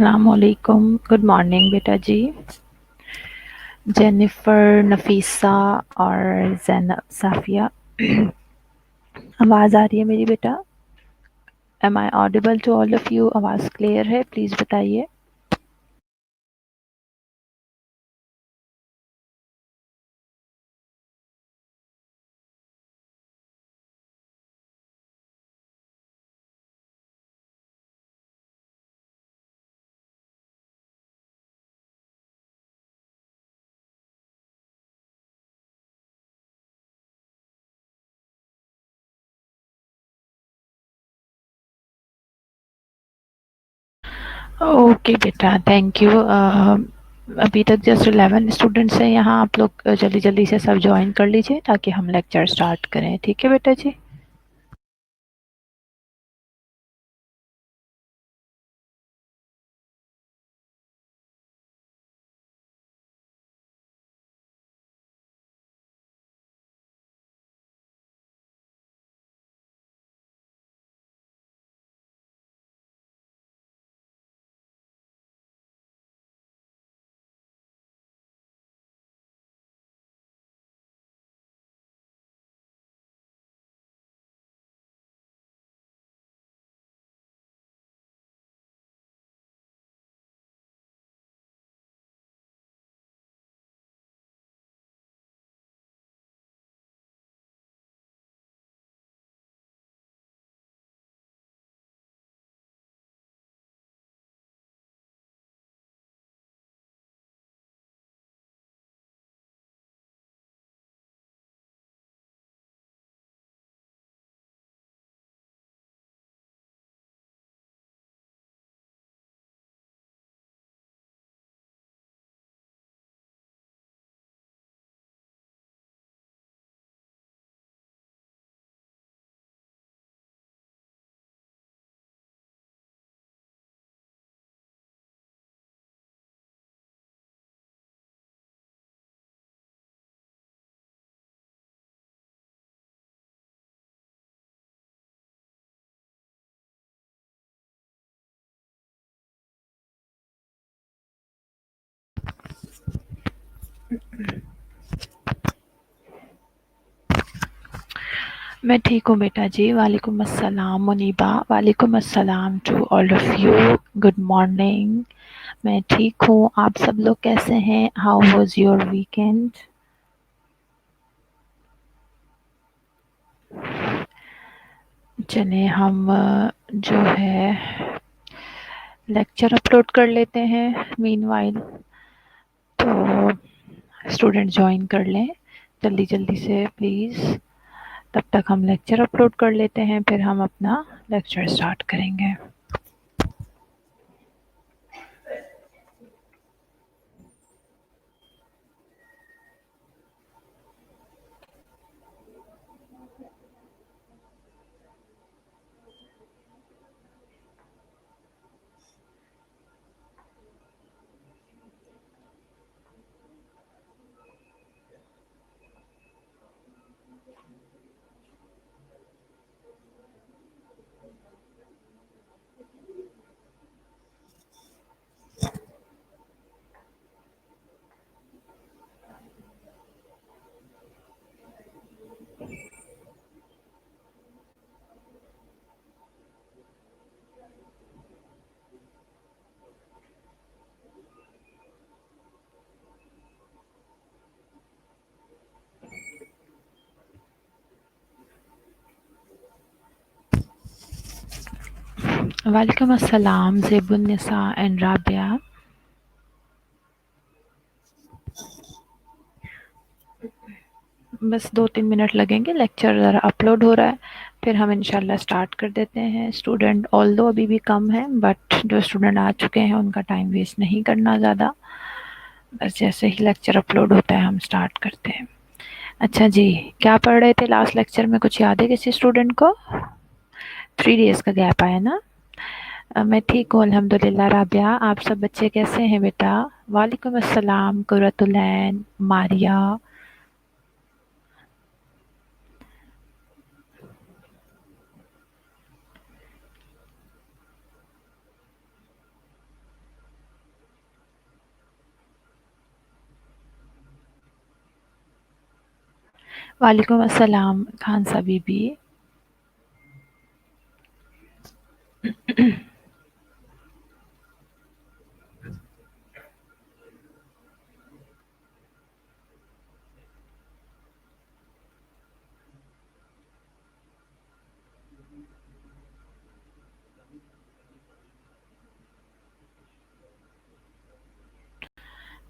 अस्सलामुअलैकुम, good morning बेटा जी। Jennifer, Nafisa और ज़ैनब, साफिया, आवाज़ आ रही है मेरी बेटा? Am I audible to all of you? आवाज़ क्लियर है? प्लीज़ बताइए। ओके बेटा, थैंक यू। अभी तक जस्ट 11 स्टूडेंट्स हैं यहाँ। आप लोग जल्दी जल्दी से सब ज्वाइन कर लीजिए ताकि हम लेक्चर स्टार्ट करें। ठीक है बेटा जी? मैं ठीक हूँ बेटा जी। वालेकुम अस्सलाम मुनीबा। वालेकुम अस्सलाम to all of you. Good morning. मैं ठीक हूँ। आप सब लोग कैसे हैं? How was your weekend? चलें हम जो है लेक्चर अपलोड कर लेते हैं मीनवाइल। तो स्टूडेंट ज्वाइन कर लें जल्दी जल्दी से प्लीज़। तब तक हम लेक्चर अपलोड कर लेते हैं, फिर हम अपना लेक्चर स्टार्ट करेंगे। वालेकुम अस्सलाम ज़ेबुन्निसा एंड राबिया। बस 2-3 मिनट लगेंगे, लेक्चर ज़रा अपलोड हो रहा है, फिर हम इंशाल्लाह स्टार्ट कर देते हैं। स्टूडेंट ऑल्दो अभी भी कम हैं, बट जो स्टूडेंट आ चुके हैं उनका टाइम वेस्ट नहीं करना ज़्यादा। बस जैसे ही लेक्चर अपलोड होता है हम स्टार्ट करते हैं। अच्छा जी, क्या पढ़ रहे थे लास्ट लेक्चर में? कुछ याद है किसी स्टूडेंट को? 3 डेज़ का गैप आया ना? मैं ठीक हूँ अल्हम्दुलिल्लाह। राबिया, आप सब बच्चे कैसे हैं बेटा? वालेकुम अस्सलाम कुर्रतुलैन, मारिया। वालेकुम अस्सलाम खान साहब बीबी।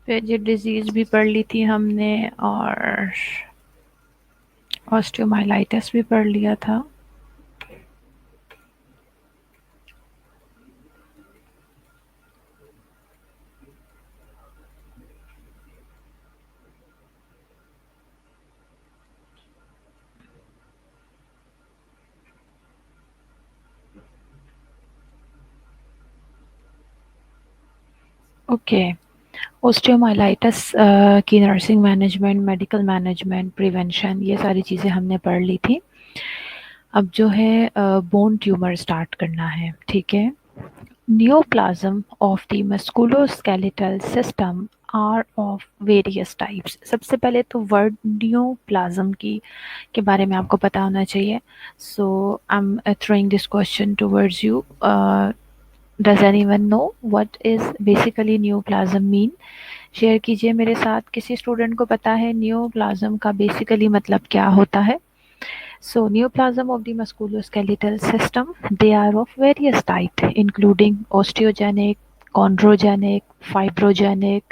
फिर ये डिजीज़ भी पढ़ ली थी हमने और ऑस्टियोमाइलाइटिस भी पढ़ लिया था। ओके, ऑस्टियोमाइलाइटिस की nursing management, medical management, prevention ये सारी चीज़ें हमने पढ़ ली थी। अब जो है बोन ट्यूमर स्टार्ट करना है, ठीक है। Neoplasm of the musculoskeletal system are of various types. सबसे पहले तो वर्ड नियोप्लाज्म की के बारे में आपको पता होना चाहिए। So I am throwing this question towards you. Does anyone know what is basically neoplasm mean? Share कीजिए मेरे साथ। किसी स्टूडेंट को पता है नियोप्लाज्म का बेसिकली मतलब क्या होता है? So neoplasm of the musculoskeletal system, they are of various types, including osteogenic, chondrogenic, fibrogenic,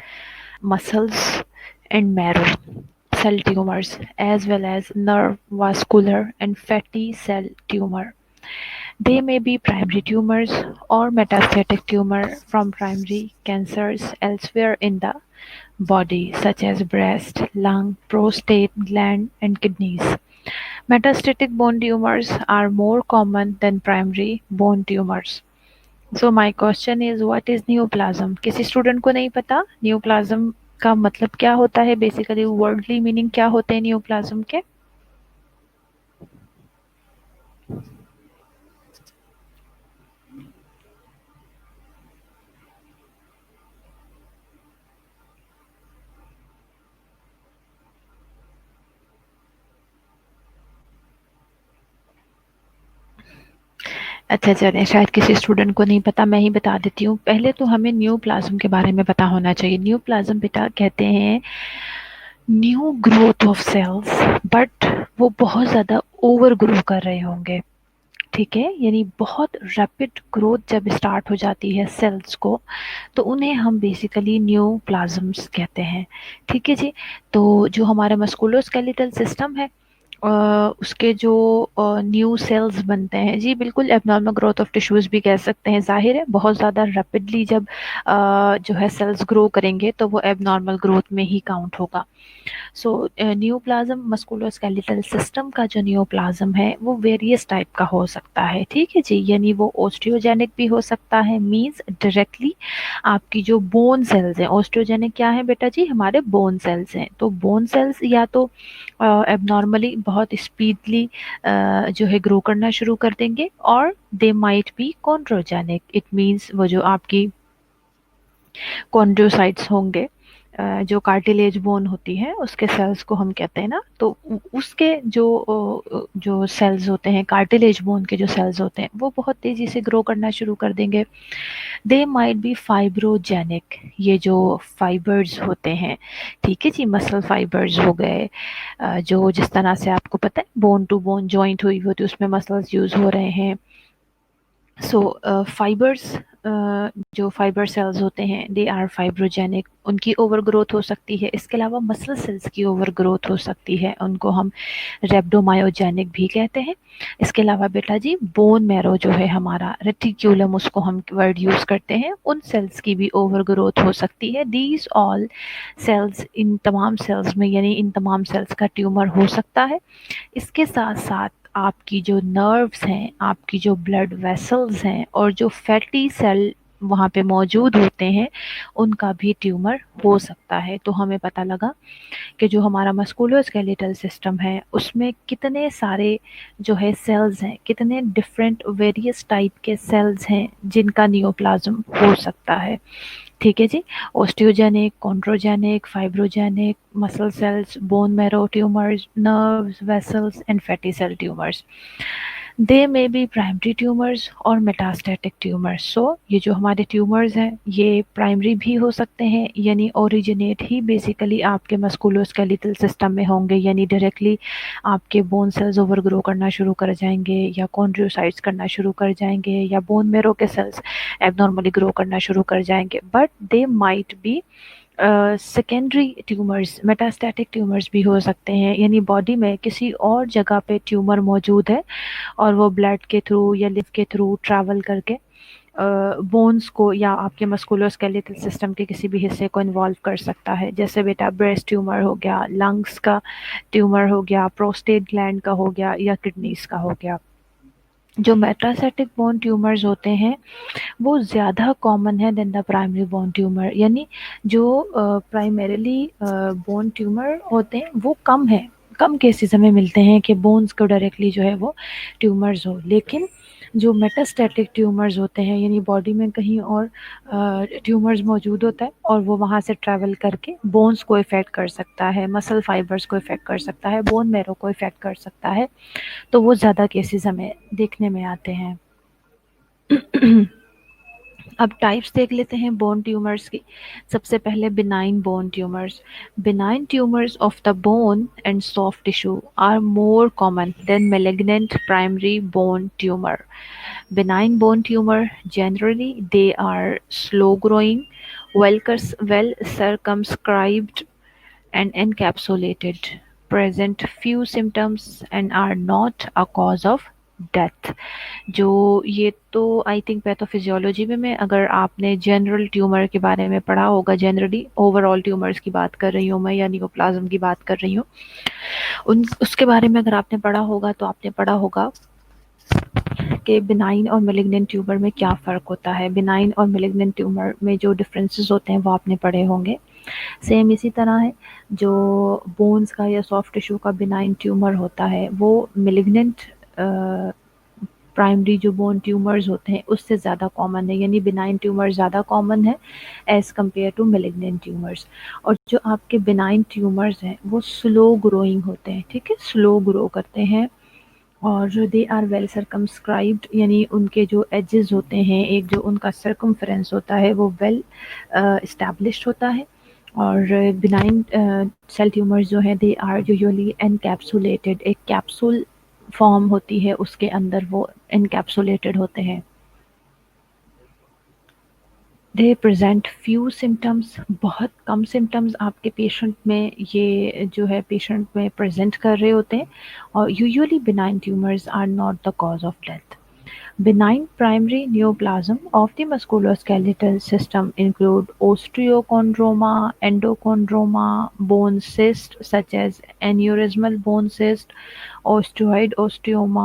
muscles, and marrow cell tumors, as well as nerve, vascular, and fatty cell tumor. They may be primary tumors or metastatic tumor from primary cancers elsewhere in the body, such as breast, lung, prostate, gland, and kidneys. Metastatic bone tumors are more common than primary bone tumors. So my question is, what is neoplasm? किसी student को नहीं पता neoplasm का मतलब क्या होता है? Basically worldly meaning क्या होते हैं neoplasm के? अच्छा चलें, शायद किसी स्टूडेंट को नहीं पता, मैं ही बता देती हूँ। पहले तो हमें न्यूप्लाज़्म के बारे में पता होना चाहिए। न्यूप्लाज़्म बेटा कहते हैं new growth of cells, but वो बहुत ज़्यादा ओवर ग्रो कर रहे होंगे, ठीक है। यानी बहुत रैपिड ग्रोथ जब स्टार्ट हो जाती है सेल्स को, तो उन्हें हम बेसिकली न्यूप्लाज़म्स कहते हैं, ठीक है जी। तो जो हमारा मस्कुलोस्केलेटल सिस्टम है, उसके जो न्यू सेल्स बनते हैं, जी बिल्कुल एबनॉर्मल ग्रोथ ऑफ टिश्यूज़ भी कह सकते हैं। ज़ाहिर है बहुत ज़्यादा रैपिडली जब जो है सेल्स ग्रो करेंगे तो वो एबनॉर्मल ग्रोथ में ही काउंट होगा। सो न्यूप्लाज्म मस्कुलोस्केलेटल सिस्टम का जो न्यूप्लाज्म है वो वेरियस टाइप का हो सकता है, ठीक है जी। यानी वो ऑस्टियोजेनिक भी हो सकता है, मींस डायरेक्टली आपकी जो बोन सेल्स हैं। ऑस्टियोजेनिक क्या है बेटा जी? हमारे बोन सेल्स हैं। तो बोन सेल्स या तो एबनॉर्मली बहुत स्पीडली जो है ग्रो करना शुरू कर देंगे, और they might be chondrogenic. It means वो जो आपकी कॉन्ड्रोसाइट्स होंगे, जो कार्टिलेज बोन होती है उसके सेल्स को हम कहते हैं ना, तो उसके जो सेल्स होते हैं, कार्टिलेज बोन के जो सेल्स होते हैं, वो बहुत तेज़ी से ग्रो करना शुरू कर देंगे। They might be fibrogenic. ये जो फाइबर्स होते हैं, ठीक है जी, मसल फाइबर्स हो गए, जो जिस तरह से आपको पता है बोन टू बोन जॉइंट हुई होती है, उसमें मसल्स यूज़ हो रहे हैं। सो फाइबर्स, जो फाइबर सेल्स होते हैं, दे आर फाइब्रोजेनिक। उनकी ओवर ग्रोथ हो सकती है। इसके अलावा मसल सेल्स की ओवर ग्रोथ हो सकती है, उनको हम रेब्डोमायोजेनिक भी कहते हैं। इसके अलावा बेटा जी बोन मैरो जो है हमारा, रेटिक्यूलम उसको हम वर्ड यूज़ करते हैं, उन सेल्स की भी ओवर ग्रोथ हो सकती है। दीज ऑल सेल्स, इन तमाम सेल्स में, यानी इन तमाम सेल्स का ट्यूमर हो सकता है। इसके साथ साथ आपकी जो नर्व्स हैं, आपकी जो ब्लड वेसल्स हैं, और जो फैटी सेल वहाँ पे मौजूद होते हैं, उनका भी ट्यूमर हो सकता है। तो हमें पता लगा कि जो हमारा मस्कुलोस्केलेटल सिस्टम है उसमें कितने सारे जो है सेल्स हैं, कितने डिफरेंट वेरियस टाइप के सेल्स हैं जिनका नियोप्लाज्म हो सकता है। ठीक है जी। Osteogenic, chondrogenic, fibrogenic, muscle cells, bone marrow tumours, nerves, vessels and fatty cell tumours. They may be primary tumours और मेटास्टैटिक ट्यूमर्स। सो ये जो हमारे ट्यूमर्स हैं ये प्राइमरी भी हो सकते हैं, यानी ओरिजिनेट ही बेसिकली आपके मस्कुलोस्केलेटल सिस्टम में होंगे, यानी डायरेक्टली आपके बोन सेल्स ओवर ग्रो करना शुरू कर जाएंगे या कॉन्ड्रोसाइट्स करना शुरू कर जाएंगे या बोन मैरो के सेल्स एबनॉर्मली ग्रो करना शुरू कर जाएंगे, but they might B secondary tumours, metastatic tumours भी हो सकते हैं, यानी बॉडी में किसी और जगह पे ट्यूमर मौजूद है और वो ब्लड के थ्रू या लिव के थ्रू ट्रैवल करके बोन्स को या आपके मस्कुलोस्केलेटल सिस्टम के किसी भी हिस्से को इन्वॉल्व कर सकता है। जैसे बेटा ब्रेस्ट ट्यूमर हो गया, लंग्स का ट्यूमर हो गया, प्रोस्टेट ग्लैंड का हो गया या किडनीज का हो गया। जो मेटास्टैटिक बोन ट्यूमर्स होते हैं वो ज़्यादा कॉमन है then the primary bone tumour, यानी जो प्राइमरीली बोन ट्यूमर होते हैं वो कम है, कम केसेस हमें मिलते हैं कि बोन्स को डायरेक्टली जो है वो ट्यूमर्स हो। लेकिन जो मेटास्टैटिक ट्यूमर्स होते हैं यानी बॉडी में कहीं और ट्यूमर्स मौजूद होता है और वो वहाँ से ट्रैवल करके बोन्स को इफ़ेक्ट कर सकता है, मसल फाइबर्स को इफ़ेक्ट कर सकता है, बोन मैरो को इफ़ेक्ट कर सकता है, तो वो ज़्यादा केसेस हमें देखने में आते हैं। अब टाइप्स देख लेते हैं बोन ट्यूमर्स की। सबसे पहले benign bone tumours. Benign tumours of the bone and soft tissue are more common than malignant primary bone tumor. Benign bone tumor generally they are slow growing, well circumscribed and encapsulated, present few symptoms and are not a cause of death. जो ये तो I think pathophysiology में अगर आपने general tumour के बारे में पढ़ा होगा, जनरली ओवरऑल ट्यूमर्स की बात कर रही हूँ मैं या नियोप्लाज्म की बात कर रही हूँ, उन उसके बारे में अगर आपने पढ़ा होगा तो आपने पढ़ा होगा कि बिनाइन और मेलिग्नेंट ट्यूमर में क्या फ़र्क होता है। बिनाइन और मेलिग्नेंट ट्यूमर में जो डिफरेंसेस होते हैं वो आपने पढ़े होंगे। सेम इसी तरह है, जो बोन्स का या सॉफ्ट टिश्यू का बिनाइन ट्यूमर होता है वो मेलिग्नेंट प्राइमरी जो बोन ट्यूमर्स होते हैं उससे ज़्यादा कॉमन है, यानी बिनाइन ट्यूमर ज़्यादा कॉमन है as compare to malignant tumours. और जो आपके बिनाइन ट्यूमर्स हैं वो स्लो ग्रोइंग होते हैं, ठीक है, स्लो ग्रो करते हैं और दे आर वेल सर्कमस्क्राइब्ड, यानी उनके जो एजेस होते हैं, एक जो उनका सर्कमफ्रेंस होता है वो वेल इस्टेब्लिश्ड होता है। और बिनाइन सेल ट्यूमर्स जो हैं दे आर यूजुअली एनकैप्सुलेटेड, एक कैप्सूल फॉर्म होती है उसके अंदर वो एनकैप्सुलेटेड होते हैं। दे प्रेजेंट फ्यू सिम्टम्स, बहुत कम सिम्टम्स आपके पेशेंट में ये जो है पेशेंट में प्रेजेंट कर रहे होते हैं और usually benign tumours are not the cause of death. Benign primary neoplasm of the musculoskeletal system include osteochondroma, endochondroma, bone cysts such as aneurysmal bone cyst, osteoid osteoma,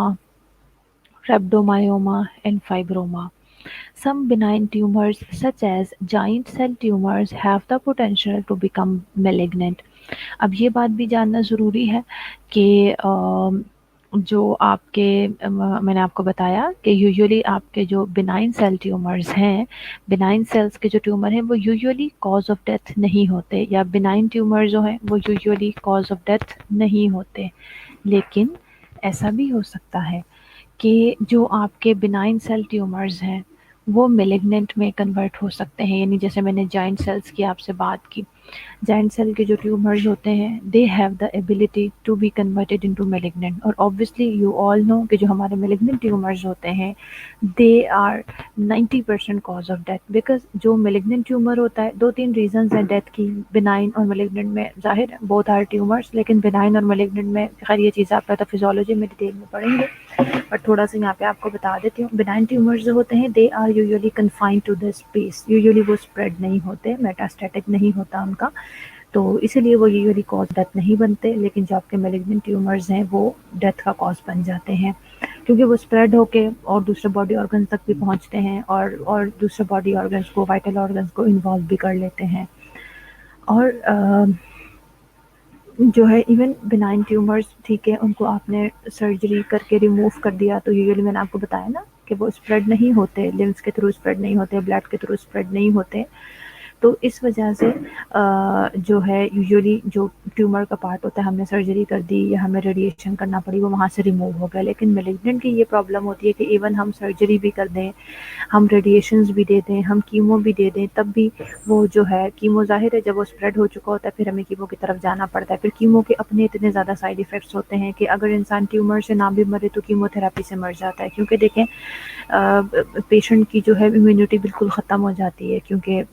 rhabdomyoma, and fibroma. Some benign tumors, such as giant cell tumors, have the potential to become malignant. अब ये बात भी जानना ज़रूरी है कि जो आपके मैंने आपको बताया कि यूजुअली आपके जो बिनाइन सेल ट्यूमर्स हैं, बिनाइन सेल्स के जो ट्यूमर हैं वो यूजुअली कॉज ऑफ डेथ नहीं होते, या बिनाइन ट्यूमर जो हैं वो यूजुअली कॉज ऑफ डेथ नहीं होते। लेकिन ऐसा भी हो सकता है कि जो आपके बिनाइन सेल ट्यूमर्स हैं वो मेलिग्नेंट में कन्वर्ट हो सकते हैं, यानी जैसे मैंने जाइंट सेल्स की आपसे बात की, जाइंट सेल के जो ट्यूमर्स होते हैं they have the ability to be converted into malignant. और ऑब्वियसली यू ऑल नो कि जो हमारे मेलिग्नेंट ट्यूमर्स होते हैं they are 90% cause of death, because जो मेलिग्नेंट ट्यूमर होता है, दो तीन रीजंस हैं डेथ की बिनाइन और मेलिग्नेंट में, जाहिर है बोथ आर ट्यूमर्स, लेकिन बिनाइन और मेलिग्नेंट में खैर ये चीज़ आप पैथोफिजियोलॉजी में डिटेल में पढ़ेंगे, बट थोड़ा सा यहाँ पे आपको बता देती हूँ। बिनाइन ट्यूमर्स जो होते हैं they are usually confined to the space, usually वो स्प्रेड नहीं होते, मेटास्टैटिक नहीं होता उनका, तो इसीलिए वो यूजुअली कॉज डेथ नहीं बनते। लेकिन जो आपके मेलिग्नेंट ट्यूमर्स हैं वो डेथ का कॉज बन जाते हैं, क्योंकि वो स्प्रेड होके और दूसरे बॉडी ऑर्गन्स तक भी पहुंचते हैं और दूसरे बॉडी ऑर्गन्स को, वाइटल ऑर्गन्स को इन्वॉल्व भी कर लेते हैं। और जो है इवन बिनाइन ट्यूमर्स, ठीक है, उनको आपने सर्जरी करके रिमूव कर दिया तो यूजुअली मैंने आपको बताया ना कि वो स्प्रेड नहीं होते, लिम्स के थ्रू स्प्रेड नहीं होते, ब्लड के थ्रू स्प्रेड नहीं होते, तो इस वजह से जो है यूजुअली जो ट्यूमर का पार्ट होता है, हमने सर्जरी कर दी या हमें रेडिएशन करना पड़ी, वो वहाँ से रिमूव हो गया। लेकिन मैलिग्नेंट की ये प्रॉब्लम होती है कि इवन हम सर्जरी भी कर दें, हम रेडिएशंस भी दे दें, हम कीमो भी दे दें, तब भी वो जो है कीमो, ज़ाहिर है जब वो स्प्रेड हो चुका होता है फिर हमें कीमो की तरफ जाना पड़ता है। फिर कीमो के अपने इतने ज़्यादा साइड इफ़ेक्ट्स होते हैं कि अगर इंसान ट्यूमर से ना भी मरे तो कीमोथेरेपी से मर जाता है, क्योंकि देखें पेशेंट की जो है इम्यूनिटी बिल्कुल ख़त्म हो जाती है, क्योंकि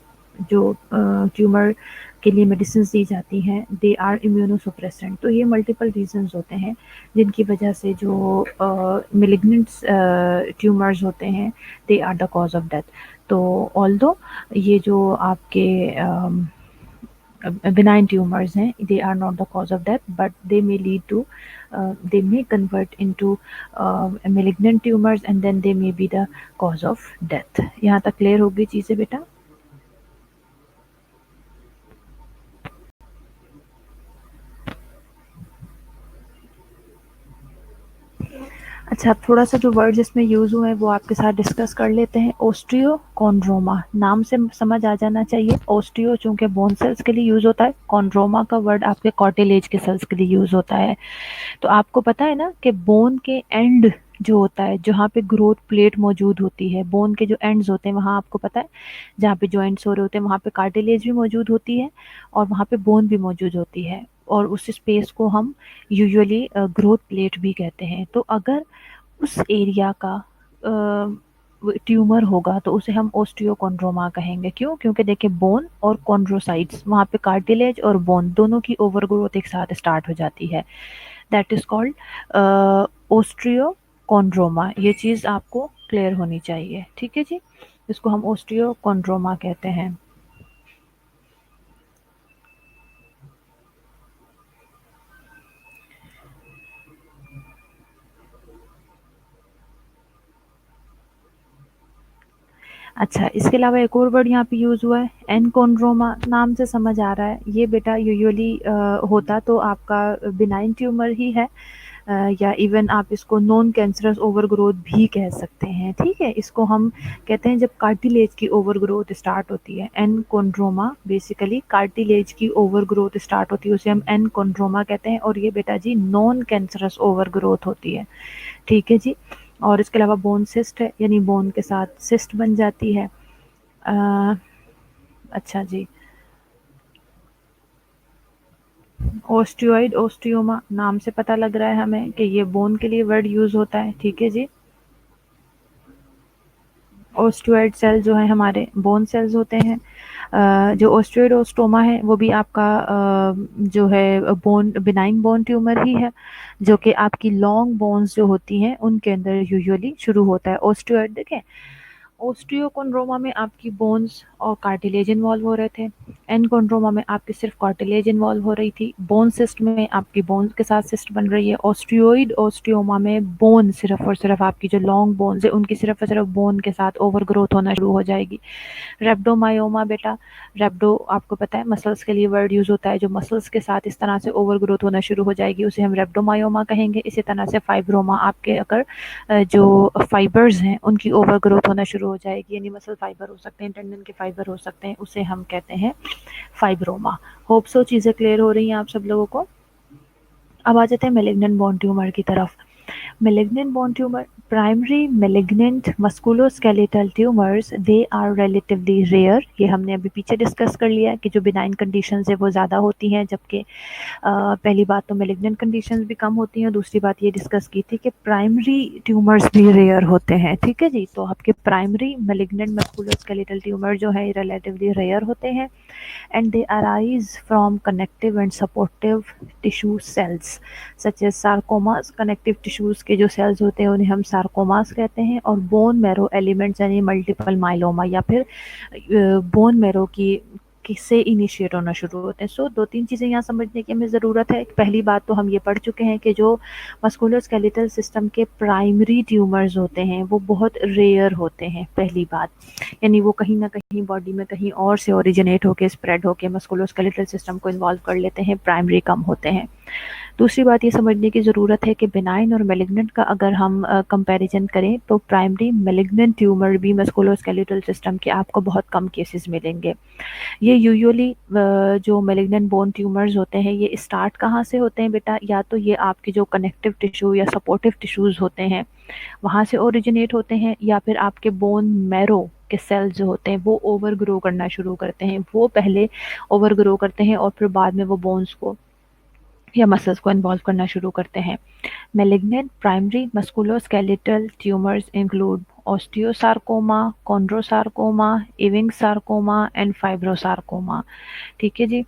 जो ट्यूमर के लिए मेडिसिन दी जाती हैं दे आर इम्यूनोसुप्रेसेंट। तो ये मल्टीपल रीजंस होते हैं जिनकी वजह से जो मेलिग्नेंट ट्यूमर्स होते हैं they are the cause of death. तो ऑल्दो ये जो आपके benign tumors हैं, they are not the cause of death, but they may lead to they may convert into malignant tumors and then they may be the cause of death। यहाँ तक clear होगी चीज़ें बेटा? अच्छा, अब थोड़ा सा जो वर्ड्स इसमें यूज़ हुए हैं वो आपके साथ डिस्कस कर लेते हैं। ओस्टियोकॉन्ड्रोमा, नाम से समझ आ जाना चाहिए। ओस्टियो चूँकि बोन सेल्स के लिए यूज़ होता है, कॉन्ड्रोमा का वर्ड आपके कार्टिलेज के सेल्स के लिए यूज़ होता है। तो आपको पता है ना कि बोन के एंड जो होता है, जहाँ पे ग्रोथ प्लेट मौजूद होती है, बोन के जो एंड्स होते हैं वहाँ आपको पता है जहाँ पे जॉइंट्स हो रहे होते हैं वहाँ पे कार्टिलेज भी मौजूद होती है और वहाँ पे बोन भी मौजूद होती है, और उस स्पेस को हम यूजुअली ग्रोथ प्लेट भी कहते हैं। तो अगर उस एरिया का ट्यूमर होगा तो उसे हम ओस्टियोकॉन्ड्रोमा कहेंगे। क्यों? क्योंकि देखिए बोन और कॉन्ड्रोसाइट्स, वहाँ पे कार्टिलेज और बोन दोनों की ओवरग्रोथ एक साथ स्टार्ट हो जाती है। That is called osteochondroma. ये चीज़ आपको क्लियर होनी चाहिए, ठीक है जी। इसको हम ओस्टियोकॉन्ड्रोमा कहते हैं। अच्छा, इसके अलावा एक और वर्ड यहाँ पे यूज़ हुआ है एनकोंड्रोमा। नाम से समझ आ रहा है ये बेटा यूजुअली होता तो आपका बिनाइन ट्यूमर ही है, या इवन आप इसको नॉन कैंसरस ओवरग्रोथ भी कह सकते हैं, ठीक है। इसको हम कहते हैं जब कार्टिलेज की ओवरग्रोथ स्टार्ट होती है। एनकोंड्रोमा बेसिकली कार्टिलेज की ओवरग्रोथ स्टार्ट होती है, उसे हम एनकोंड्रोमा कहते हैं, और ये बेटा जी नॉन कैंसरस ओवरग्रोथ होती है, ठीक है जी। और इसके अलावा बोन सिस्ट है, यानी बोन के साथ सिस्ट बन जाती है। अच्छा जी, ओस्टियोइड ओस्टियोमा, नाम से पता लग रहा है हमें कि ये बोन के लिए वर्ड यूज होता है, ठीक है जी। ओस्टियोइड सेल जो है हमारे बोन सेल्स होते हैं। जो ओस्टियोइड ओस्टोमा है वो भी आपका जो है बोन बिनाइन बोन ट्यूमर ही है, जो कि आपकी लॉन्ग बोन्स जो होती हैं उनके अंदर यूजुअली शुरू होता है। ओस्टियोइड देखें, ओस्टियोकोंड्रोमा में आपकी बोन्स और कार्टिलेज इन्वॉल्व हो रहे थे, एनकोंड्रोमा में आपकी सिर्फ कार्टिलेज इन्वॉल्व हो रही थी, बोन सिस्ट में आपकी बोन्स के साथ सिस्ट बन रही है, ओस्टियोइड ओस्टियोमा में बोन सिर्फ और सिर्फ आपकी जो लॉन्ग बोन्स है उनकी सिर्फ और सिर्फ बोन के साथ ओवर ग्रोथ होना शुरू हो जाएगी। रेब्डोमायोमा बेटा, रेब्डो आपको पता है मसल्स के लिए वर्ड यूज होता है, जो मसल्स के साथ इस तरह से ओवर ग्रोथ होना शुरू हो जाएगी उसे हम रेब्डोमायोमा कहेंगे। इसी तरह से फाइब्रोमा, आपके अगर जो फाइबर्स हैं उनकी ओवर ग्रोथ होना शुरू हो जाएगी, यानी मसल फाइबर हो सकते हैं, टेंडन के फाइबर हो सकते हैं, उसे हम कहते हैं फाइब्रोमा। होप सो चीज़ें क्लियर हो रही हैं आप सब लोगों को। अब आ जाते हैं मेलिग्नेंट बोन ट्यूमर की तरफ। Malignant bone tumor, primary malignant musculoskeletal tumors, they are relatively rare। ये हमने अभी पीछे डिस्कस कर लिया है कि जो बिनाइन कंडीशंस है वो ज़्यादा होती हैं, जबकि पहली बात तो मेलिग्नेंट कंडीशंस भी कम होती हैं, दूसरी बात ये डिस्कस की थी कि प्राइमरी ट्यूमर्स भी रेयर होते हैं, ठीक है जी। तो आपके प्राइमरी मेलिग्नेंट मस्कुलोस्केलेटल ट्यूमर जो है रिलेटिवली रेयर होते हैं, and they arise from connective and supportive tissue cells such as sarcomas। Connective tissues के जो सेल्स होते हैं उन्हें हम सार्कोमास कहते हैं, और बोन मैरो एलिमेंट्स यानी मल्टीपल माइलोमा या फिर बोन मैरो की किससे इनिशिएट होना शुरू होते हैं। सो दो तीन चीज़ें यहाँ समझने की हमें ज़रूरत है। पहली बात तो हम ये पढ़ चुके हैं कि जो मस्कुलोस्केलेटल सिस्टम के प्राइमरी ट्यूमर्स होते हैं वो बहुत रेयर होते हैं, पहली बात, यानी वो कहीं ना कहीं बॉडी में कहीं और से ओरिजिनेट होके स्प्रेड होके मस्कुलोस्केलेटल सिस्टम को इन्वॉल्व कर लेते हैं, प्राइमरी कम होते हैं। दूसरी बात ये समझने की ज़रूरत है कि बेनाइन और मैलिग्नेंट का अगर हम कंपैरिजन करें तो प्राइमरी मैलिग्नेंट ट्यूमर भी मस्कुलोस्केलेटल सिस्टम के आपको बहुत कम केसेस मिलेंगे। ये यूजुअली जो मैलिग्नेंट बोन ट्यूमर्स होते हैं ये स्टार्ट कहाँ से होते हैं बेटा, या तो ये आपके जो कनेक्टिव टिश्यू या सपोर्टिव टिश्यूज़ होते हैं वहाँ से ओरिजिनेट होते हैं, या फिर आपके बोन मैरो के सेल्स जो होते हैं वो ओवर ग्रो करना शुरू करते हैं, वो पहले ओवर ग्रो करते हैं और फिर बाद में वो बोन्स को या मसल्स को इन्वॉल्व करना शुरू करते हैं। Malignant primary musculoskeletal tumors include osteosarcoma, chondrosarcoma, Ewing sarcoma and fibrosarcoma। ठीक है जी।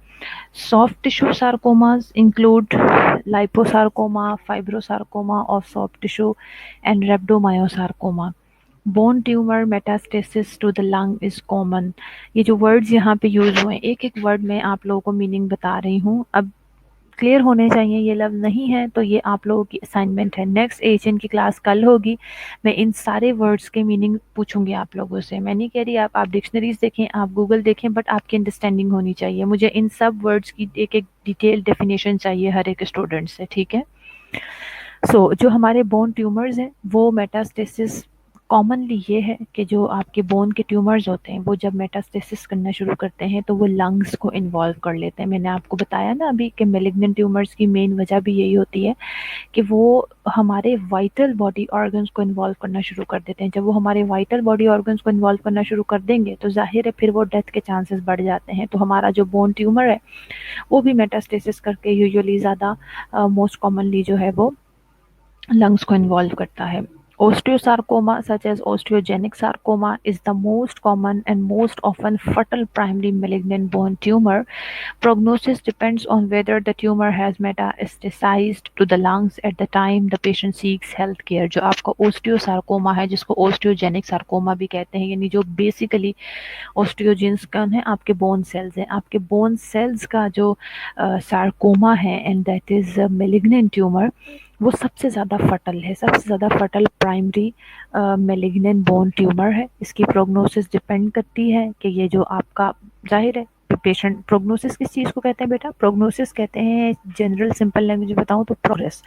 Soft tissue sarcomas include liposarcoma, fibrosarcoma of soft tissue and rhabdomyosarcoma। Bone tumour metastasis to the lung is common. ये जो words यहाँ पे use हुए हैं, एक एक वर्ड में आप लोगों को मीनिंग बता रही हूँ, अब क्लियर होने चाहिए। ये लफ्ज़ नहीं है तो ये आप लोगों की असाइनमेंट है। नेक्स्ट एशियन की क्लास कल होगी, मैं इन सारे वर्ड्स के मीनिंग पूछूंगी आप लोगों से। मैं नहीं कह रही आप डिक्शनरीज देखें, आप गूगल देखें, बट आपकी अंडरस्टैंडिंग होनी चाहिए। मुझे इन सब वर्ड्स की एक एक डिटेल डेफिनेशन चाहिए हर एक स्टूडेंट से, ठीक है। जो हमारे बोन ट्यूमर्स हैं वो मेटास्टेसिस कॉमनली ये है कि जो आपके बोन के ट्यूमर्स होते हैं वो जब मेटास्टेसिस करना शुरू करते हैं तो वो लंग्स को इन्वॉल्व कर लेते हैं। मैंने आपको बताया ना अभी कि मेलिग्नेंट ट्यूमर्स की मेन वजह भी यही होती है कि वो हमारे वाइटल बॉडी ऑर्गन्स को इन्वॉल्व करना शुरू कर देते हैं। जब वो हमारे वाइटल बॉडी ऑर्गन्स को इन्वॉल्व करना शुरू कर देंगे तो जाहिर है फिर वो डेथ के चांसेस बढ़ जाते हैं। तो हमारा जो बोन ट्यूमर है वो भी मेटास्टेसिस करके यूजुअली ज़्यादा मोस्ट कॉमनली जो है वो लंग्स को इन्वॉल्व करता है। Osteosarcoma, such as osteogenic sarcoma, is the most common and most often fatal primary malignant bone tumor. Prognosis depends on whether the tumor has metastasized to the lungs at the time the patient seeks health care। जो आपका osteosarcoma है, जिसको osteogenic sarcoma भी कहते हैं, यानी जो basically ओस्टियोजेंस कौन है, आपके बोन सेल्स हैं। आपके बोन सेल्स का जो सार्कोमा है and that is malignant tumour, वो सबसे ज़्यादा फटल है, सबसे ज़्यादा फटल प्राइमरी मेलिग्नेंट बोन ट्यूमर है। इसकी प्रोग्नोसिस डिपेंड करती है कि ये जो आपका, जाहिर है पेशेंट, प्रोग्नोसिस किस चीज़ को कहते हैं बेटा, प्रोग्नोसिस कहते हैं जनरल सिंपल लैंग्वेज में बताऊँ तो प्रोग्रेस,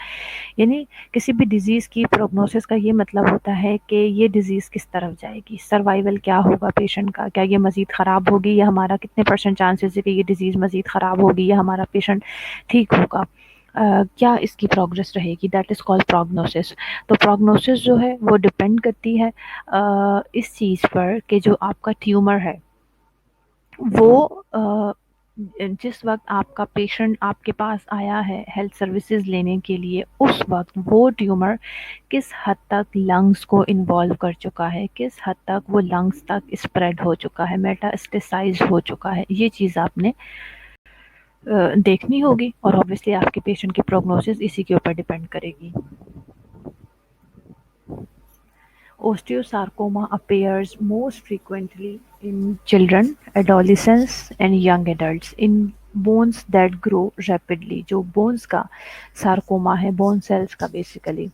यानी किसी भी डिजीज़ की प्रोग्नोसिस का ये मतलब होता है कि ये डिजीज़ किस तरफ जाएगी, सर्वाइवल क्या होगा पेशेंट का, क्या ये मज़ीद ख़राब होगी या हमारा कितने % चांसेस है कि ये डिजीज़ मज़ीद ख़राब होगी या हमारा पेशेंट ठीक होगा, क्या इसकी प्रोग्रेस रहेगी, दैट इज़ कॉल्ड प्रोग्नोसिस। तो प्रोग्नोसिस जो है वो डिपेंड करती है इस चीज़ पर कि जो आपका ट्यूमर है वो जिस वक्त आपका पेशेंट आपके पास आया है हेल्थ सर्विसेज लेने के लिए, उस वक्त वो ट्यूमर किस हद तक लंग्स को इन्वॉल्व कर चुका है, किस हद तक वो लंग्स तक स्प्रेड हो चुका है, मेटास्टेसाइज हो चुका है, ये चीज़ आपने देखनी होगी। और ऑब्वियसली आपके पेशेंट की प्रोग्नोसिस इसी के ऊपर डिपेंड करेगी। Osteosarcoma appears most frequently in children, adolescents and young adults in bones that grow rapidly। जो bones का sarcoma है, bone cells का बेसिकली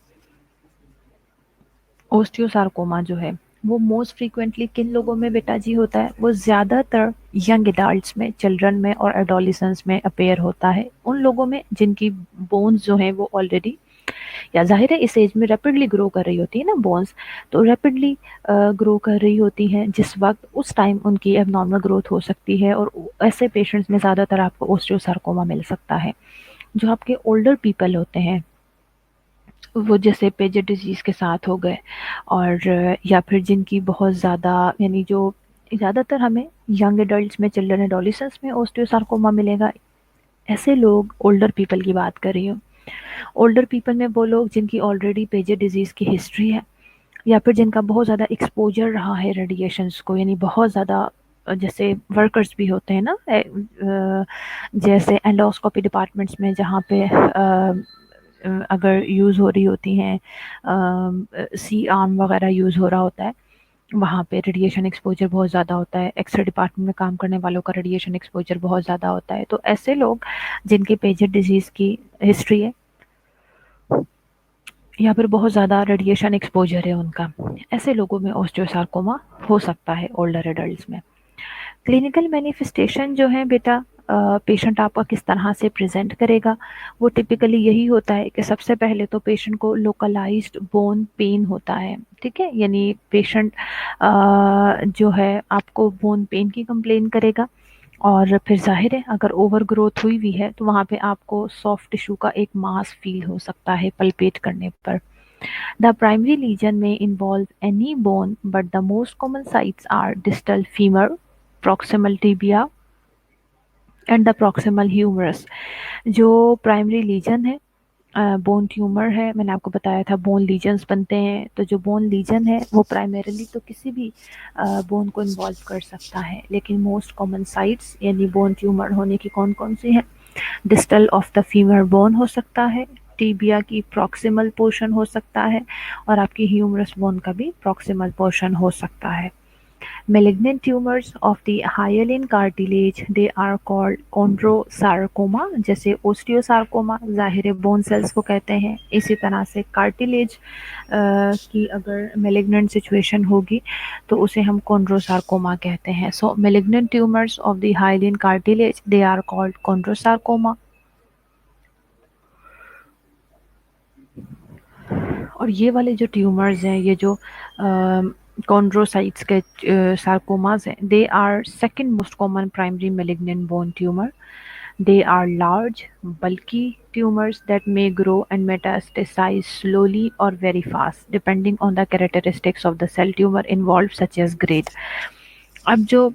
ओस्टियोसार्कोमा जो है वो मोस्ट फ्रीक्वेंटली किन लोगों में बेटा जी होता है, वो ज़्यादातर यंग एडल्ट्स में, चिल्ड्रन में और एडोलिसेंस में अपेयर होता है। उन लोगों में जिनकी बोन्स जो हैं वो ऑलरेडी, या जाहिर है इस एज में रैपिडली ग्रो कर रही होती है ना बोन्स, तो रैपिडली ग्रो कर रही होती हैं, जिस वक्त उस टाइम उनकी एबनॉर्मल ग्रोथ हो सकती है और ऐसे पेशेंट्स में ज़्यादातर आपको ओस्टियोसार्कोमा मिल सकता है। जो आपके ओल्डर पीपल होते हैं वो जैसे पेजेड डिजीज़ के साथ हो गए, और या फिर जिनकी बहुत ज़्यादा, यानी जो ज़्यादातर हमें यंग एडल्ट्स में, चिल्ड्रन एडोलिसेंस में ओस्टियोसार्कोमा मिलेगा। ऐसे लोग ओल्डर पीपल की बात कर रही हूँ। ओल्डर पीपल में वो लोग जिनकी ऑलरेडी पेजेड डिजीज़ की हिस्ट्री है, या फिर जिनका बहुत ज़्यादा एक्सपोजर रहा है रेडिएशंस को, यानी बहुत ज़्यादा, जैसे वर्कर्स भी होते हैं ना, जैसे एंडोस्कोपी डिपार्टमेंट्स में जहाँ पे अगर यूज़ हो रही होती हैं, सी आर्म वगैरह यूज़ हो रहा होता है, वहाँ पे रेडिएशन एक्सपोजर बहुत ज़्यादा होता है। एक्सरे डिपार्टमेंट में काम करने वालों का रेडिएशन एक्सपोजर बहुत ज़्यादा होता है। तो ऐसे लोग जिनकी पेजेड डिजीज़ की हिस्ट्री है या फिर बहुत ज़्यादा रेडिएशन एक्सपोजर है उनका, ऐसे लोगों में ओस्टियोसार्कोमा हो सकता है ओल्डर एडल्ट्स में। क्लिनिकल मैनिफेस्टेशन जो है बेटा, पेशेंट आपका किस तरह से प्रेजेंट करेगा, वो टिपिकली यही होता है कि सबसे पहले तो पेशेंट को लोकलाइज्ड बोन पेन होता है, ठीक है, यानी पेशेंट जो है आपको बोन पेन की कंप्लेन करेगा। और फिर जाहिर है अगर ओवर ग्रोथ हुई हुई है तो वहाँ पे आपको सॉफ्ट टिश्यू का एक मास फील हो सकता है पल्पेट करने पर। द प्राइमरी लीजन में involve any bone but the most common sites are distal femur, proximal tibia and the proximal humerus. जो प्राइमरी लीजन है, बोन ट्यूमर है, मैंने आपको बताया था बोन लीजन्स बनते हैं, तो जो बोन लीजन है वो प्राइमरीली तो किसी भी बोन को इन्वॉल्व कर सकता है, लेकिन मोस्ट कॉमन साइट्स यानी बोन ट्यूमर होने की कौन कौन सी हैं? Distal of the femur bone हो सकता है, टीबिया की प्रॉक्सिमल पोर्शन हो सकता है, और आपकी ह्यूमरस बोन का भी प्रॉक्सिमल पोर्शन हो सकता है। Malignant tumors of the hyaline cartilage they are called chondrosarcoma, जैसे ओस्टियोसार्कोमा ज़ाहिर बोन सेल्स को कहते हैं, इसी तरह से कार्टिलेज की अगर मेलिग्नेंट सिचुएशन होगी तो उसे हम कॉन्ड्रोसार्कोमा कहते हैं। So malignant tumours of the hyaline cartilage they are called chondrosarcoma. और ये वाले जो ट्यूमर्स हैं, ये जो कॉन्ड्रोसाइट्स के सार्कोमास हैं, they are second most common primary malignant bone tumour. They are large, bulky tumors that may grow and metastasize slowly or very fast, depending on the characteristics of the cell tumor involved, such as grade. अब जो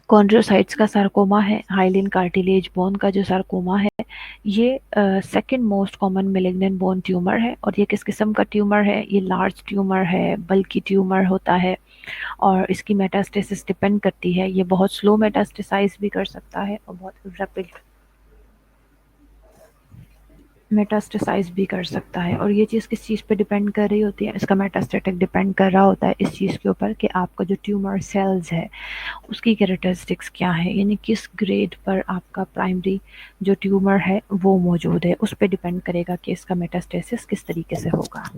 chondrocytes का sarcoma है, hyaline cartilage bone का जो sarcoma है, ये second most common malignant bone tumour है। और ये किस किस्म का ट्यूमर है? ये लार्ज ट्यूमर है, बल्कि ट्यूमर होता है, और इसकी मेटास्टेसिस डिपेंड करती है, ये बहुत स्लो मेटास्टेसाइज भी कर सकता है और बहुत रैपिड मेटास्टेसाइज भी कर सकता है। और ये चीज़ किस चीज़ पे डिपेंड कर रही होती है? इसका मेटास्टेटिक डिपेंड कर रहा होता है इस चीज़ के ऊपर कि आपका जो ट्यूमर सेल्स है उसकी कैरेक्टरिस्टिक्स क्या है, यानी किस ग्रेड पर आपका प्राइमरी जो ट्यूमर है वो मौजूद है, उस पर डिपेंड करेगा कि इसका मेटास्टेसिस किस तरीके से होगा।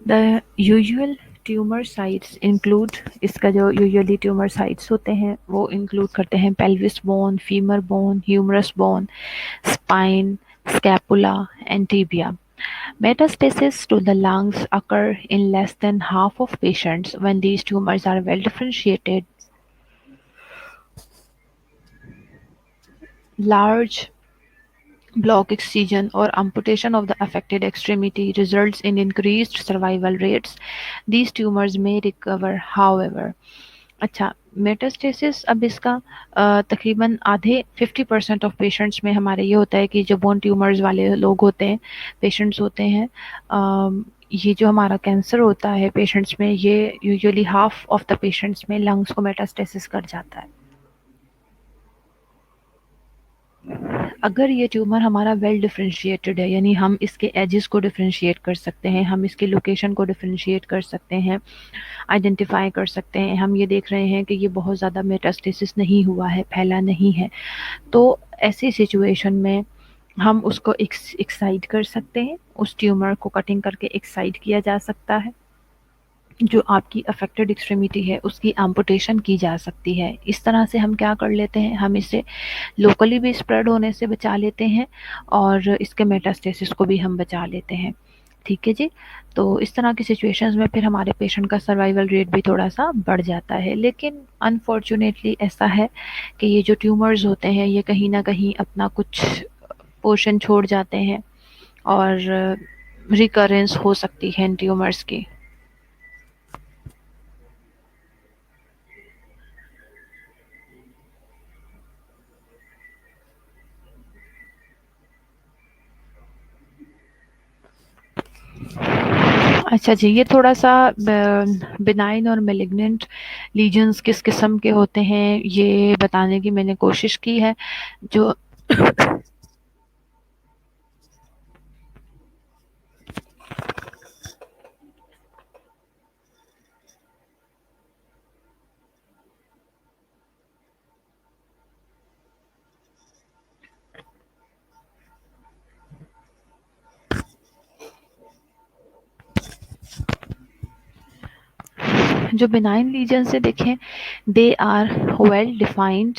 The usual tumour sites include, इसका जो यूजुअली ट्यूमर साइट्स होते हैं वो इंक्लूड करते हैं pelvis bone, femur bone, humerus bone, spine, scapula, and tibia. Metastasis to the lungs occur in less than half of patients when these tumors are well differentiated. Large block excision or amputation of the affected extremity results in increased survival rates. These tumors may recover, however. अच्छा, metastasis अब इसका तकरीबन आधे 50% of patients में हमारे ये होता है कि जो बोन ट्यूमर्स वाले लोग होते हैं, पेशेंट्स होते हैं, ये जो हमारा कैंसर होता है पेशेंट्स में, ये usually half of the patients में लंग्स को मेटास्टेसिस कर जाता है। अगर ये ट्यूमर हमारा वेल डिफरेंशिएटेड है, यानी हम इसके एजेस को डिफरेंशिएट कर सकते हैं, हम इसकी लोकेशन को डिफरेंशिएट कर सकते हैं, आइडेंटिफाई कर सकते हैं, हम ये देख रहे हैं कि ये बहुत ज़्यादा मेटास्टेसिस नहीं हुआ है, फैला नहीं है, तो ऐसी सिचुएशन में हम उसको एक्साइड कर सकते हैं, उस ट्यूमर को कटिंग करके एक्साइड किया जा सकता है, जो आपकी अफेक्टेड एक्सट्रीमिटी है उसकी एम्पुटेशन की जा सकती है। इस तरह से हम क्या कर लेते हैं, हम इसे लोकली भी स्प्रेड होने से बचा लेते हैं और इसके मेटास्टेसिस को भी हम बचा लेते हैं। ठीक है जी। तो इस तरह की सिचुएशंस में फिर हमारे पेशेंट का सर्वाइवल रेट भी थोड़ा सा बढ़ जाता है, लेकिन अनफॉर्चुनेटली ऐसा है कि ये जो ट्यूमर्स होते हैं ये कहीं ना कहीं अपना कुछ पोर्शन छोड़ जाते हैं और रिकरेंस हो सकती है इन ट्यूमर्स की। अच्छा जी, ये थोड़ा-सा बिनाइन और मैलिग्नेंट लीजन्स किस किस्म के होते हैं, ये बताने की मैंने कोशिश की है। जो जो बिनाइन लीजन से देखें, दे आर वेल डिफाइंड,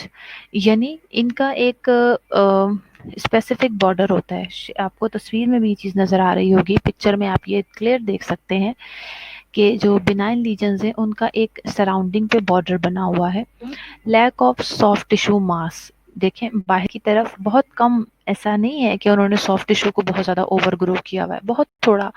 यानी इनका एक स्पेसिफिक बॉर्डर होता है। आपको तस्वीर में भी ये चीज़ नज़र आ रही होगी, पिक्चर में आप ये क्लियर देख सकते हैं कि जो बिनाइन लीजन्स हैं उनका एक सराउंडिंग पे बॉर्डर बना हुआ है। लैक ऑफ सॉफ्ट टिश्यू मास, देखें बाहर की तरफ बहुत कम, ऐसा नहीं है कि उन्होंने सॉफ्ट टिश्यू को बहुत ज़्यादा ओवर ग्रो किया हुआ है, बहुत थोड़ा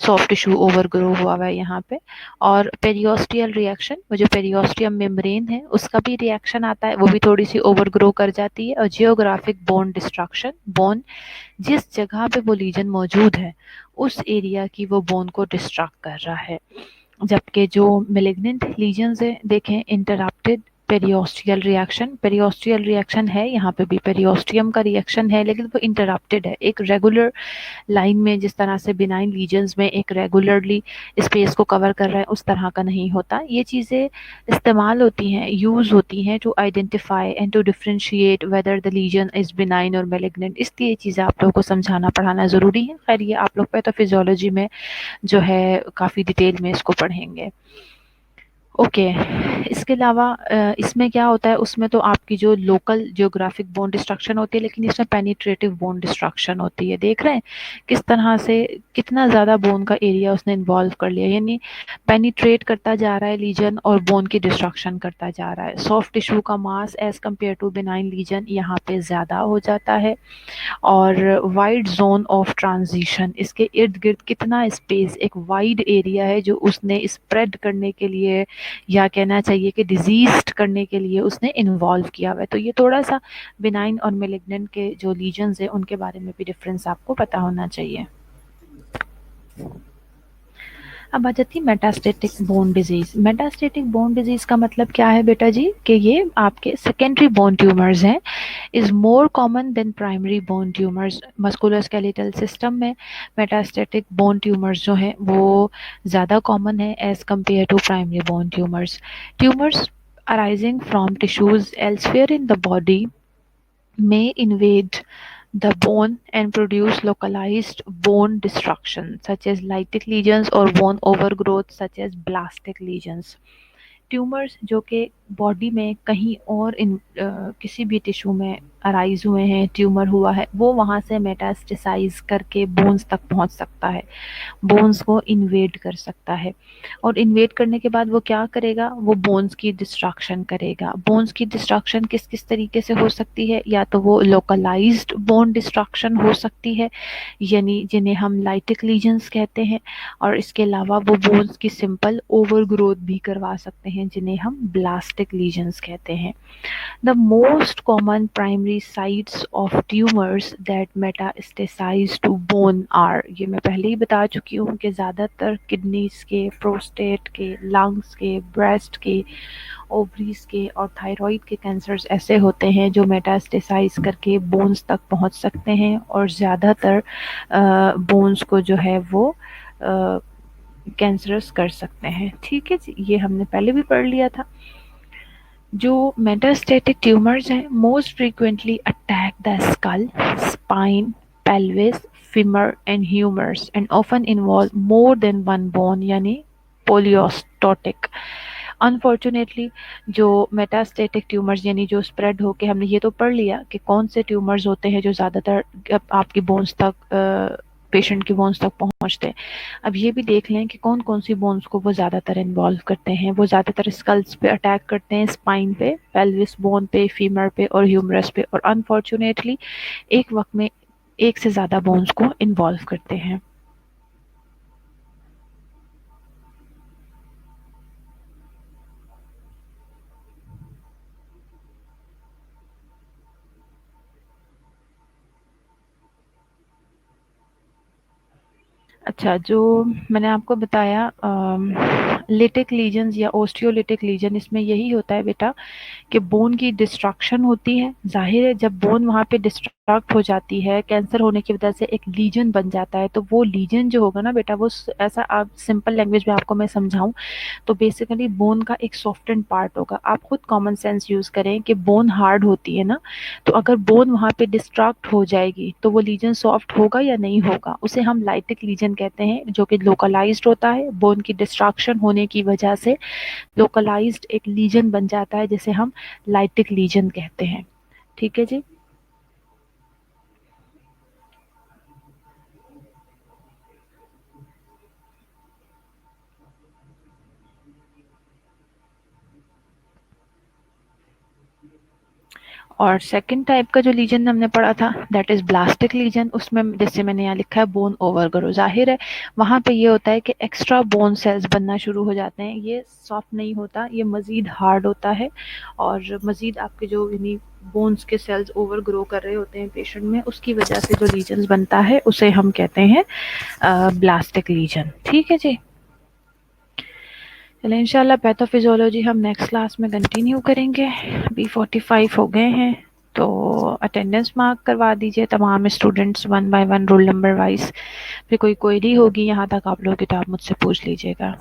सॉफ्ट टिश्यू ओवर ग्रो हुआ हुआ है यहाँ पे। और पेरियोस्टियल रिएक्शन, वो जो पेरियोस्टियम मेम्ब्रेन है उसका भी रिएक्शन आता है, वो भी थोड़ी सी ओवर ग्रो कर जाती है। और जियोग्राफिक बोन डिस्ट्रक्शन, बोन जिस जगह पे वो लीजन मौजूद है उस एरिया की वो बोन को डिस्ट्रक्ट कर रहा है। जबकि जो मेलिग्नेंट लीजन्स है, देखें interrupted periosteal reaction, periosteal reaction है यहाँ पे भी, पेरियोस्टियम का रिएक्शन है लेकिन वो इंटरप्टेड है, एक रेगुलर लाइन में जिस तरह से बिनाइन लीजन्स में एक रेगुलरली स्पेस को कवर कर रहा है उस तरह का नहीं होता। ये चीज़ें इस्तेमाल होती हैं, यूज़ होती हैं to identify and to differentiate whether the lesion is benign और मेलिग्नेंट, इसलिए ये चीज़ें आप लोगों को समझाना पढ़ाना ज़रूरी है। खैर ये आप लोग पैथोफिजियोलॉजी में जो है काफ़ी डिटेल में इसको पढ़ेंगे। ओके इसके अलावा इसमें क्या होता है, उसमें तो आपकी जो लोकल जियोग्राफिक बोन डिस्ट्रक्शन होती है, लेकिन इसमें पेनिट्रेटिव बोन डिस्ट्रक्शन होती है। देख रहे हैं किस तरह से कितना ज़्यादा बोन का एरिया उसने इन्वॉल्व कर लिया, यानी पेनिट्रेट करता जा रहा है लीजन और बोन की डिस्ट्रक्शन करता जा रहा है। सॉफ्ट टिश्यू का mass as compare to benign lesion यहाँ पे ज़्यादा हो जाता है। और वाइड जोन ऑफ ट्रांजिशन, इसके इर्द गिर्द कितना स्पेस, एक वाइड एरिया है जो उसने स्प्रेड करने के लिए या कहना चाहिए कि डिजीज्ड करने के लिए उसने इन्वॉल्व किया हुआ है। तो ये थोड़ा सा बिनाइन और मेलिग्नेंट के जो लीजन्स है उनके बारे में भी डिफरेंस आपको पता होना चाहिए। अब आ जाती है metastatic bone disease. Metastatic bone disease का मतलब क्या है बेटा जी, कि ये आपके सेकेंडरी बोन ट्यूमर्स हैं, is more common than primary bone tumours. Musculoskeletal system में मेटास्टेटिक बोन ट्यूमर्स जो हैं वो ज़्यादा कॉमन है as compare to primary bone tumours. Tumours arising from tissues elsewhere in the body may invade the bone and produce localized bone destruction such as lytic lesions or bone overgrowth such as blastic lesions। Tumours जो कि body में कहीं और किसी भी tissue में arise हुए हैं, ट्यूमर हुआ है, वो वहाँ से मेटास्टेसाइज करके बोन्स तक पहुँच सकता है, बोन्स को इन्वेड कर सकता है। और इन्वेड करने के बाद वो क्या करेगा, वो बोन्स की डिस्ट्रक्शन करेगा। बोन्स की डिस्ट्रक्शन किस किस तरीके से हो सकती है, या तो वो लोकलाइज्ड बोन डिस्ट्रक्शन हो सकती है, यानी जिन्हें हम लाइटिक लीजन्स कहते हैं, और इसके अलावा वो बोन्स की सिंपल ओवर ग्रोथ भी करवा सकते हैं जिन्हें हम ब्लास्टिक लीजन्स कहते हैं। The most common primary sites of tumors that metastasize to bone are, ये मैं पहले ही बता चुकी हूँ कि ज़्यादातर किडनीज के, प्रोस्टेट के, लंग्स के, ब्रेस्ट के, ओवरीज के और थायराइड के कैंसर्स ऐसे होते हैं जो मेटास्टेसाइज करके बोन्स तक पहुँच सकते हैं और ज़्यादातर बोन्स को जो है वो कैंसरस कर सकते हैं। ठीक है जी, ये हमने पहले भी पढ़ लिया था। जो मेटास्टेटिक ट्यूमर्स हैं most frequently attack the skull, spine, pelvis, femur and humors and often involve more than one bone, यानी पोलियोस्टोटिक। अनफॉर्चुनेटली जो मेटास्टेटिक ट्यूमर्स यानी जो स्प्रेड होके, हमने ये तो पढ़ लिया कि कौन से ट्यूमर्स होते हैं जो ज़्यादातर आपकी बोन्स तक, पेशेंट की बोन्स तक पहुंचते हैं। अब ये भी देख लें कि कौन कौन सी बोन्स को वो ज़्यादातर इन्वॉल्व करते हैं। वो ज़्यादातर स्कल्स पे अटैक करते हैं, स्पाइन पे, पेल्विस बोन पे, फीमर पे और ह्यूमरस पे, और अनफॉर्चुनेटली एक वक्त में एक से ज़्यादा बोन्स को इन्वॉल्व करते हैं। अच्छा, जो मैंने आपको बताया लिटिक लीजन्स या ओस्टियोलिटिक लीजन, इसमें यही होता है बेटा कि बोन की डिस्ट्रक्शन होती है। जाहिर है जब बोन वहाँ पे डिस्ट्रक्ट हो जाती है, कैंसर होने की वजह से एक लीजन बन जाता है, तो वो लीजन जो होगा ना बेटा, वो ऐसा, आप सिंपल लैंग्वेज में आपको मैं समझाऊं तो बेसिकली बोन का एक सॉफ्टेंड पार्ट होगा। आप खुद कॉमन सेंस यूज़ करें कि बोन हार्ड होती है ना, तो अगर बोन वहाँ पे डिस्ट्रक्ट हो जाएगी तो वो लीजन सॉफ्ट होगा या नहीं होगा, उसे हम लाइटिक लीजन लीजन कहते हैं, जो कि लोकलाइज्ड होता है। बोन की डिस्ट्रक्शन होने की वजह से लोकलाइज्ड एक लीजन बन जाता है, जिसे हम लाइटिक लीजन कहते हैं। ठीक है जी। और सेकंड टाइप का जो लीजन हमने पढ़ा था, दैट इज ब्लास्टिक लीजन। उसमें जैसे मैंने यहाँ लिखा है बोन ओवर ग्रो, जाहिर है वहां पे ये होता है कि एक्स्ट्रा बोन सेल्स बनना शुरू हो जाते हैं। ये सॉफ्ट नहीं होता, ये मजीद हार्ड होता है, और मजीद आपके जो यानी बोन्स के सेल्स ओवर ग्रो कर रहे होते हैं पेशेंट में, उसकी वजह से जो लीजन बनता है उसे हम कहते हैं ब्लास्टिक लीजन। ठीक है जी। चलिए इंशाल्लाह पैथोफिजियोलॉजी हम नेक्स्ट क्लास में कंटिन्यू करेंगे। B45 हो गए हैं, तो अटेंडेंस मार्क करवा दीजिए तमाम students, one by one roll number wise. फिर कोई क्वेरी होगी यहाँ तक आप लोग की तो आप मुझसे पूछ लीजिएगा।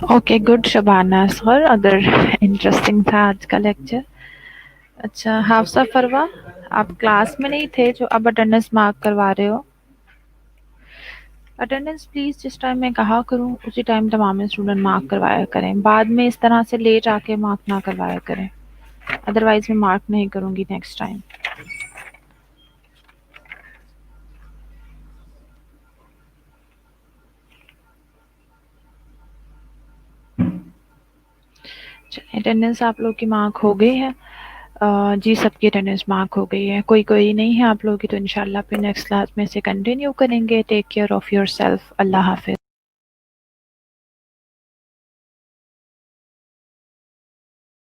ओके गुड शबाना सर, अगर इंटरेस्टिंग था आज का लेक्चर। अच्छा हाफसा फरवा, आप क्लास में नहीं थे जो अब अटेंडेंस मार्क करवा रहे हो? अटेंडेंस प्लीज जिस टाइम मैं कहा करूँ उसी टाइम तमाम स्टूडेंट मार्क करवाया करें, बाद में इस तरह से लेट आके मार्क ना करवाया करें, अदरवाइज मैं मार्क नहीं करूँगी नेक्स्ट टाइम। अटेंडेंस आप लोग की मार्क हो गई है? जी सबकी अटेंडेंस मार्क हो गई है, कोई कोई नहीं है आप लोगों की, तो इंशाल्लाह फिर नेक्स्ट क्लास में से कंटिन्यू करेंगे। टेक केयर ऑफ़ योरसेल्फ, अल्लाह हाफ़िज़।